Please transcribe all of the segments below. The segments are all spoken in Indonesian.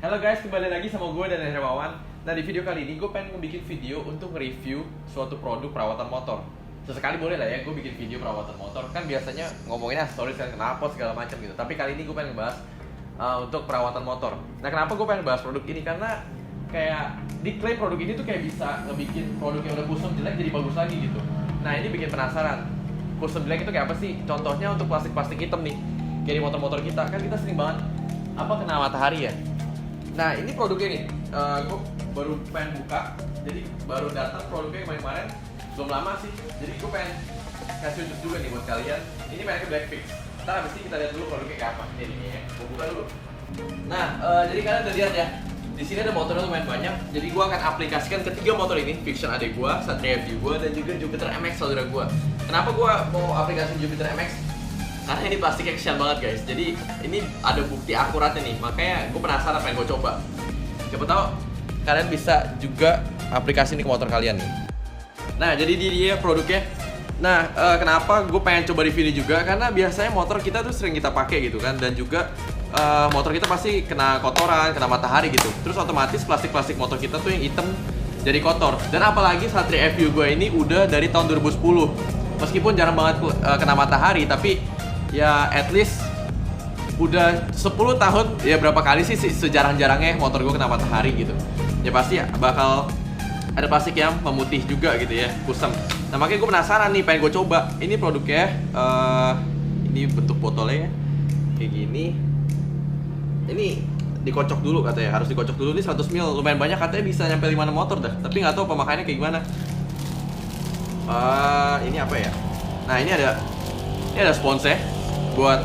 Halo guys, kembali lagi sama gue dan Hermawan. Nah, di video kali ini gue pengen bikin video untuk review suatu produk perawatan motor. Sesekali boleh lah ya, gue bikin video perawatan motor. Kan biasanya ngomongin stories kan kenapa segala macam gitu. Tapi kali ini gue pengen ngebahas untuk perawatan motor. Nah, kenapa gue pengen bahas produk ini? Karena kayak diklaim produk ini tuh kayak bisa ngebikin produk yang udah kusam jelek jadi bagus lagi gitu. Nah, ini bikin penasaran. Kusam jelek itu kayak apa sih? Contohnya untuk plastik-plastik hitam nih. Kayak di motor-motor kita, kan kita sering banget kena matahari ya. Nah, ini produknya nih, gue baru pengen buka. Jadi baru datang produknya kemarin, belum lama sih. Jadi gue pengen kasih unjuk juga nih buat kalian. Ini mereknya Blackfix. Ntar abis ini kita lihat dulu produknya kayak apa. Ini ya, gue buka dulu. Nah, jadi kalian udah lihat ya. Di sini ada motornya lumayan banyak. Jadi gue akan aplikasikan ketiga motor ini, Fiction adik gue, Satria FU gue, dan juga Jupiter MX saudara gue. Kenapa gue mau aplikasi Jupiter MX? Karena ini plastiknya kesian banget guys. Jadi ini ada bukti akuratnya nih. Makanya gue penasaran pengen gue coba. Siapa tahu kalian bisa juga aplikasi ini ke motor kalian nih. Nah, jadi dia produknya. Nah, kenapa gue pengen coba review ini juga? Karena biasanya motor kita tuh sering kita pakai gitu kan. Dan juga motor kita pasti kena kotoran, kena matahari gitu. Terus otomatis plastik-plastik motor kita tuh yang hitam jadi kotor. Dan apalagi Satria FU gue ini udah dari tahun 2010. Meskipun jarang banget kena matahari, tapi ya at least udah 10 tahun, ya berapa kali sih sejarang-jarangnya motor gue kena matahari gitu. Ya pasti bakal ada plastik yang memutih juga gitu ya, kusam. Nah, makanya gue penasaran nih, pengen gue coba. Ini produknya, ini bentuk botolnya kayak gini. Ini dikocok dulu katanya, harus dikocok dulu. Ini 100 ml, lumayan banyak katanya, bisa nyampe 5 motor dah. Tapi nggak tahu pemakaiannya kayak gimana. Ini apa ya? Nah, ini ada sponsnya buat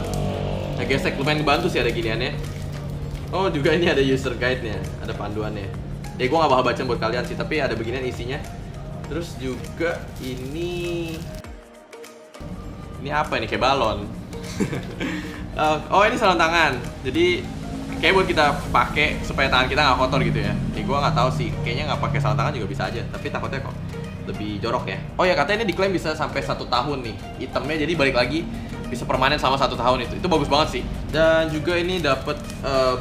gesek, lumayan ngebantu sih ada giniannya. Oh, juga ini ada user guide-nya, ada panduannya. Ya gue gak bakal baca buat kalian sih, tapi ada beginian isinya. Terus juga ini apa ini, kayak balon. Oh, ini sarung tangan. Jadi kayak buat kita pakai supaya tangan kita nggak kotor gitu ya. Nih gue nggak tahu sih, kayaknya nggak pakai sarung tangan juga bisa aja. Tapi takutnya kok lebih jorok ya. Oh ya, katanya ini diklaim bisa sampai 1 tahun nih itemnya, jadi balik lagi bisa permanen sama 1 tahun itu bagus banget sih. Dan juga ini dapat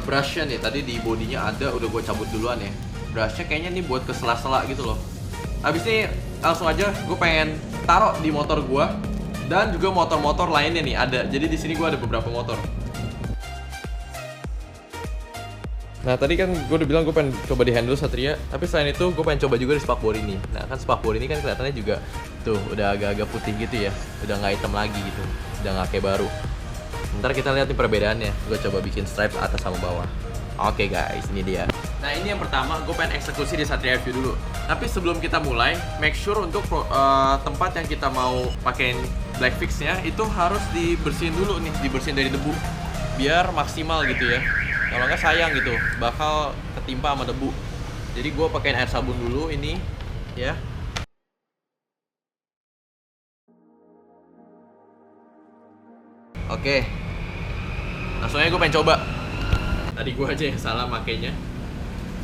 brushnya nih, tadi di bodinya ada, udah gue cabut duluan ya. Brushnya kayaknya nih buat ke sela-sela gitu loh. Habis ini langsung aja gue pengen taruh di motor gue dan juga motor-motor lainnya nih ada. Jadi di sini gue ada beberapa motor. Nah, tadi kan gue udah bilang gue pengen coba di handle Satria, tapi selain itu gue pengen coba juga di spakbor ini. Nah, kan spakbor ini kan kelihatannya juga tuh udah agak-agak putih gitu ya, udah nggak hitam lagi gitu, udah nggak kayak baru. Ntar kita lihat nih perbedaannya. Gue coba bikin stripes atas sama bawah. Oke guys, ini dia. Nah, ini yang pertama, gue pengen eksekusi di Satria FU dulu. Tapi sebelum kita mulai, make sure untuk tempat yang kita mau pakein Blackfix-nya itu harus dibersihin dulu nih, dibersihin dari debu, biar maksimal gitu ya. Kalau nggak sayang gitu, bakal ketimpa sama debu. Jadi gue pakein air sabun dulu ini, ya. Oke, langsung aja gue pengen coba. Tadi gue aja yang salah makainya.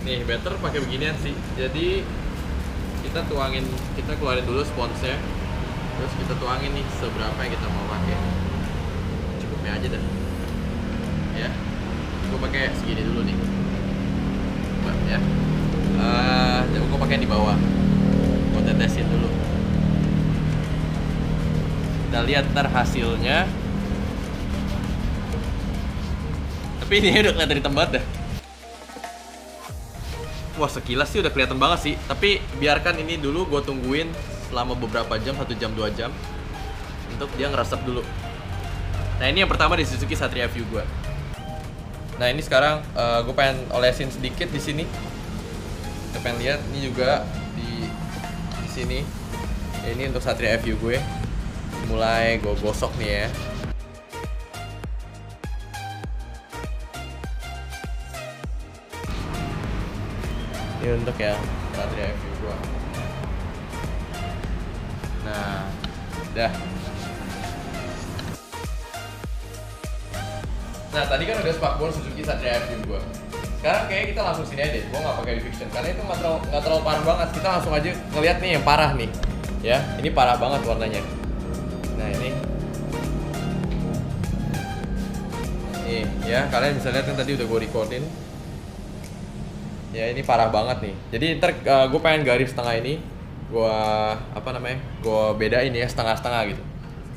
Nih, better pakai beginian sih. Jadi kita keluarin dulu sponsnya, terus kita tuangin nih seberapa yang kita mau pakai. Cukupnya aja dah, ya. Gue pakai segini dulu nih, coba ya. Gue pakai di bawah, gue tetesin dulu. Kita lihat ntar hasilnya. Tapi ini udah kelihatan hitam banget dah. Wah, sekilas sih udah kelihatan banget sih. Tapi biarkan ini dulu, gue tungguin selama beberapa jam, 1 jam 2 jam, untuk dia ngeresep dulu. Nah, ini yang pertama di Suzuki Satria FU gue. Nah, ini sekarang gue pengen olesin sedikit di sini. Kita pengen lihat ini juga di sini. Ini untuk Satria FU gue. Mulai gue gosok nih ya. Ini untuk yang Satria FU gue. Nah, udah. Nah, tadi kan udah spakbor Suzuki Satria FU gue. Sekarang kayaknya kita langsung sini aja. Gue nggak pakai di Fiction karena itu nggak terlalu parah banget. Kita langsung aja ngeliat nih yang parah nih. Ya, ini parah banget warnanya. Nah, ini Nih ya, kalian bisa lihat kan tadi udah gue recordin. Ya ini parah banget nih. Jadi ntar gue pengen garis tengah ini, gue apa namanya, gue bedain ya setengah-setengah gitu.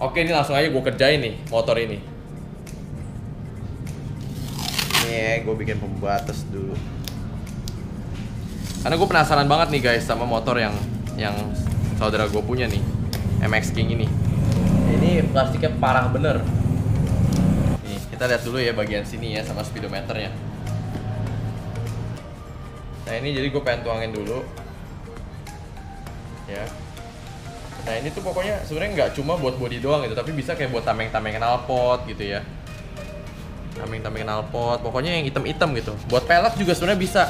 Oke, ini langsung aja gue kerjain nih motor ini. Nih gue bikin pembatas dulu. Karena gue penasaran banget nih guys sama motor yang saudara gue punya nih, MX King ini. Ini plastiknya parah bener. Nih kita lihat dulu ya bagian sini ya sama speedometernya. Nah ini jadi gue pengen tuangin dulu ya. Nah ini tuh pokoknya sebenarnya nggak cuma buat body doang gitu, tapi bisa kayak buat tameng-tameng knalpot gitu ya. Tameng-tameng knalpot, pokoknya yang hitam-hitam gitu. Buat pelek juga sebenarnya bisa.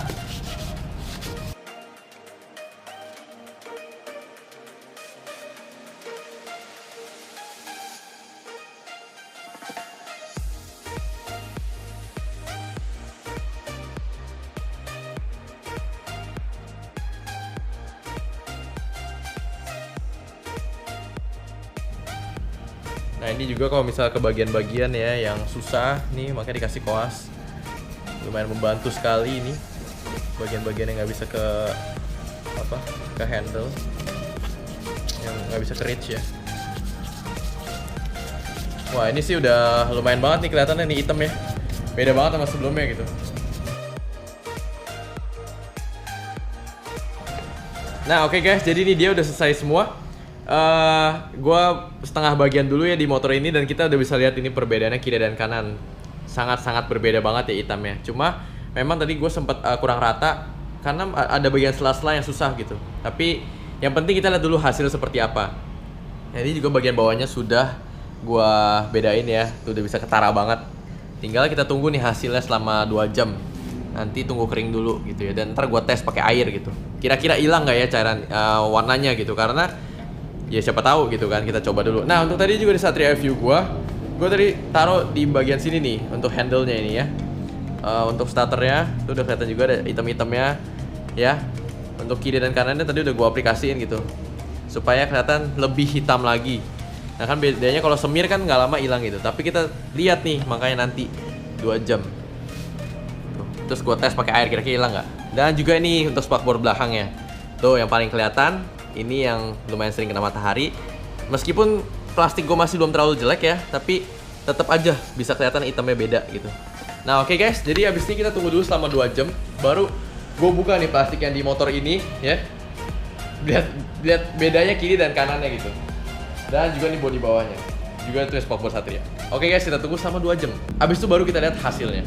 Nah ini juga kalau misalnya ke bagian-bagian ya yang susah nih, makanya dikasih koas. Lumayan membantu sekali ini. Bagian-bagian yang nggak bisa ke handle, yang nggak bisa ke reach ya. Wah ini sih udah lumayan banget nih kelihatannya nih hitam ya. Beda banget sama sebelumnya gitu. Nah oke guys, jadi ini dia udah selesai semua. Gua setengah bagian dulu ya di motor ini, dan kita udah bisa lihat ini perbedaannya kiri dan kanan. Sangat-sangat berbeda banget ya hitamnya. Cuma memang tadi gue sempat kurang rata karena ada bagian sela-sela yang susah gitu. Tapi yang penting kita lihat dulu hasil seperti apa. Nah, ini juga bagian bawahnya sudah gua bedain ya. Tuh udah bisa ketara banget. Tinggal kita tunggu nih hasilnya selama 2 jam. Nanti tunggu kering dulu gitu ya. Dan ntar gua tes pakai air gitu. Kira-kira hilang nggak ya cairan warnanya gitu, karena ya siapa tahu gitu kan, kita coba dulu. Nah untuk tadi juga di saat review gue tadi taruh di bagian sini nih untuk handle-nya ini ya. Untuk starternya itu udah kelihatan juga ada hitam-hitamnya ya. Untuk kiri dan kanannya tadi udah gue aplikasiin gitu supaya kelihatan lebih hitam lagi. Nah kan bedanya kalau semir kan nggak lama hilang gitu, tapi kita lihat nih makanya nanti 2 jam. Tuh. Terus gue tes pakai air kira-kira hilang nggak. Dan juga ini untuk spakbor belakangnya tuh yang paling kelihatan. Ini yang lumayan sering kena matahari. Meskipun plastik gue masih belum terlalu jelek ya, tapi tetap aja bisa kelihatan hitamnya beda gitu. Nah oke guys, jadi abis ini kita tunggu dulu selama 2 jam. Baru gue buka nih plastik yang di motor ini ya. Lihat bedanya kiri dan kanannya gitu. Dan juga nih bodi bawahnya. Juga tulis spakbor Satria. Oke guys, kita tunggu selama 2 jam. Abis itu baru kita lihat hasilnya.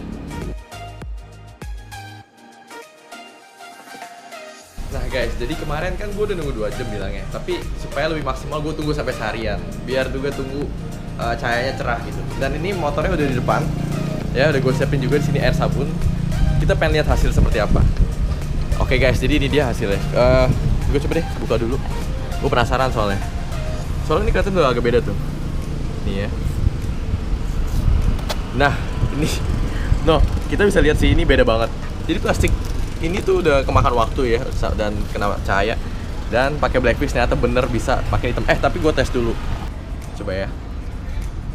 Nah guys, jadi kemarin kan gue udah nunggu 2 jam bilangnya. Tapi supaya lebih maksimal gue tunggu sampai seharian. Biar juga tunggu cahayanya cerah gitu. Dan ini motornya udah di depan. Ya udah gue siapin juga di sini air sabun. Kita pengen lihat hasil seperti apa. Oke guys, jadi ini dia hasilnya. Gue coba deh buka dulu. Gue penasaran soalnya. Soalnya ini kelihatan udah agak beda tuh. Nih ya. Nah, ini kita bisa lihat sih ini beda banget. Jadi plastik ini tuh udah kemakan waktu ya dan kena cahaya. Dan pakai blackfix ternyata bener bisa pakai hitam. Tapi gue tes dulu. Coba ya.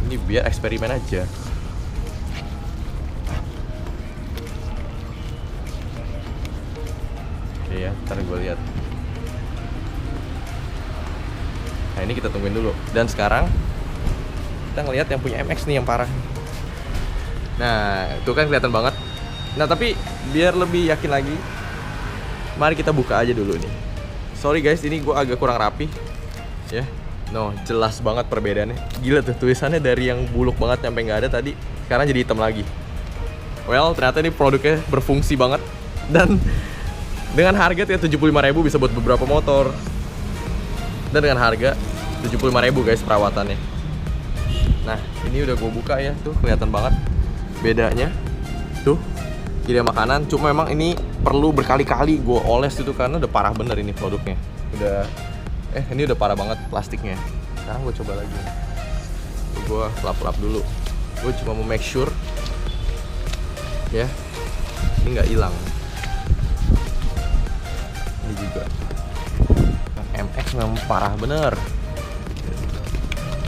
Ini biar eksperimen aja. Oke ya, ntar gue lihat. Nah ini kita tungguin dulu. Dan sekarang kita ngelihat yang punya MX nih yang parah. Nah itu kan kelihatan banget. Nah tapi biar lebih yakin lagi, mari kita buka aja dulu nih. Sorry guys, ini gue agak kurang rapi ya. Jelas banget perbedaannya. Gila tuh, tulisannya dari yang buluk banget sampai nggak ada tadi, sekarang jadi hitam lagi. Well, ternyata ini produknya berfungsi banget. Dan dengan harga 75.000 bisa buat beberapa motor. Dan dengan harga 75.000 guys perawatannya. Nah ini udah gue buka ya, tuh kelihatan banget bedanya. Tuh kiri makanan, cuma memang ini perlu berkali-kali gue oles itu karena udah parah bener ini produknya. Ini udah parah banget plastiknya. Sekarang gue coba lagi. Gue lap-lap dulu. Gue cuma mau make sure ya ini nggak hilang. Ini juga MX memang parah bener.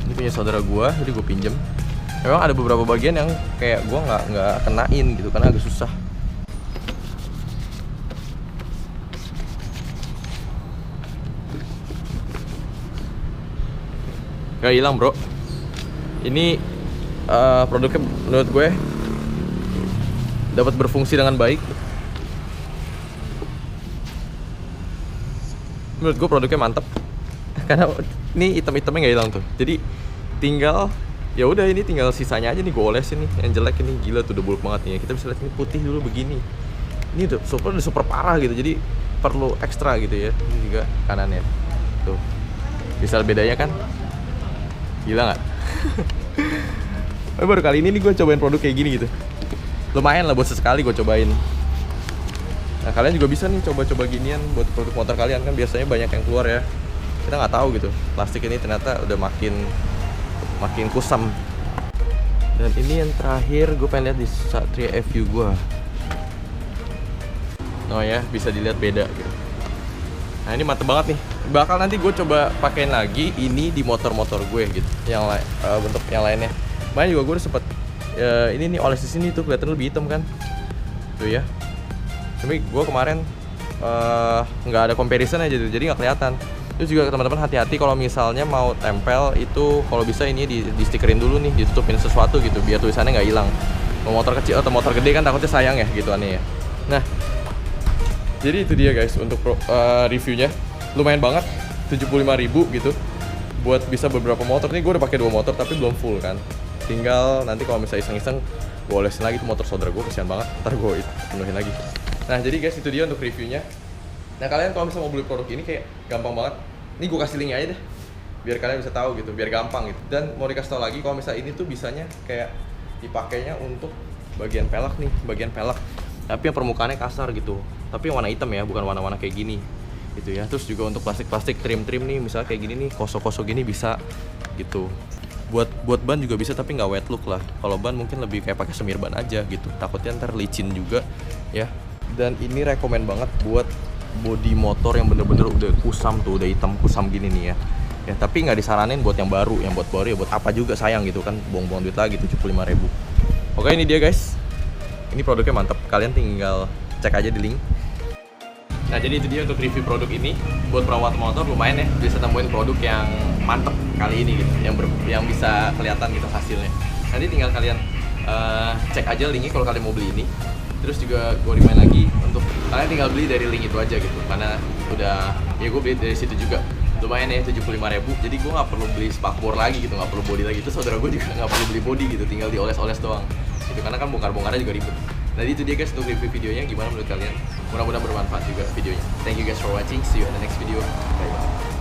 Ini punya saudara gue, jadi gue pinjem. Memang ada beberapa bagian yang kayak gue nggak kenain gitu karena agak susah. Gak hilang bro. Ini produknya menurut gue dapat berfungsi dengan baik. Menurut gue produknya mantep karena ini item-itemnya nggak hilang tuh. Jadi tinggal ya udah, ini tinggal sisanya aja nih gue olesin nih. Yang jelek ini gila tuh, udah buluk banget nih. Kita bisa lihat ini putih dulu begini. Ini udah super parah gitu. Jadi perlu ekstra gitu ya. Ini juga kanannya tuh, bisa bedanya kan, gila nggak? Baru kali ini nih gue cobain produk kayak gini gitu. Lumayan lah buat sesekali gue cobain. Nah kalian juga bisa nih coba-coba ginian buat produk motor kalian, kan biasanya banyak yang keluar ya. Kita nggak tahu gitu, plastik ini ternyata udah makin kusam. Dan ini yang terakhir gue pengen lihat di Satria FU gue. Oh ya, bisa dilihat beda gitu. Nah ini mantep banget nih. Bakal nanti gue coba pakein lagi ini di motor-motor gue gitu. Yang bentuk yang lainnya. Makanya juga gue udah sempet ini nih oles di sini tuh kelihatan lebih hitam kan. Tuh ya. Tapi gue kemarin nggak ada comparison aja tuh, jadi nggak kelihatan. Terus juga teman-teman hati-hati kalau misalnya mau tempel itu, kalau bisa ini di stikerin dulu nih, ditutupin sesuatu gitu biar tulisannya nggak hilang. Mau motor kecil atau motor gede kan takutnya sayang ya gitu aneh ya. Nah, jadi itu dia guys untuk reviewnya. Lumayan banget, 75.000 gitu buat bisa beberapa motor. Ini gue udah pakai 2 motor tapi belum full kan. Tinggal nanti kalau misalnya iseng-iseng gue olesin lagi tuh motor saudara gue, kesian banget. Ntar gue penuhin lagi. Nah jadi guys itu dia untuk reviewnya. Nah kalian kalau misalnya mau beli produk ini kayak gampang banget. Ini gue kasih linknya aja deh, biar kalian bisa tahu gitu, biar gampang gitu. Dan mau dikasih tau lagi kalau misalnya ini tuh bisanya kayak dipakainya untuk bagian pelek nih, bagian pelek. Tapi yang permukaannya kasar gitu. Tapi yang warna hitam ya, bukan warna-warna kayak gini gitu ya. Terus juga untuk plastik-plastik trim-trim nih, misalnya kayak gini nih, koso-koso gini bisa gitu. Buat ban juga bisa tapi nggak wet look lah. Kalau ban mungkin lebih kayak pakai semir ban aja gitu. Takutnya ntar licin juga ya. Dan ini rekomen banget buat bodi motor yang bener-bener udah kusam tuh, udah hitam kusam gini nih ya. Ya tapi nggak disaranin buat yang baru ya buat apa juga sayang gitu kan, buang-buang duit lagi 75.000. Oke ini dia guys. Ini produknya mantap. Kalian tinggal cek aja di link. Nah jadi itu dia untuk review produk ini. Buat perawat motor lumayan ya, bisa temuin produk yang mantep kali ini gitu, yang bisa kelihatan gitu hasilnya. Nanti tinggal kalian cek aja linknya kalau kalian mau beli ini. Terus juga gue remind lagi untuk kalian tinggal beli dari link itu aja gitu, karena udah ya gue beli dari situ juga. Lumayan ya 75.000, jadi gue nggak perlu beli spakbor lagi gitu, nggak perlu body lagi. Itu saudara gue juga nggak perlu beli body gitu, tinggal dioles-oles doang gitu, karena kan bongkar-bongkarnya juga ribet. Nah itu dia guys untuk review videonya, gimana menurut kalian? Mudah-mudahan bermanfaat juga videonya. Thank you guys for watching, see you in the next video, bye bye.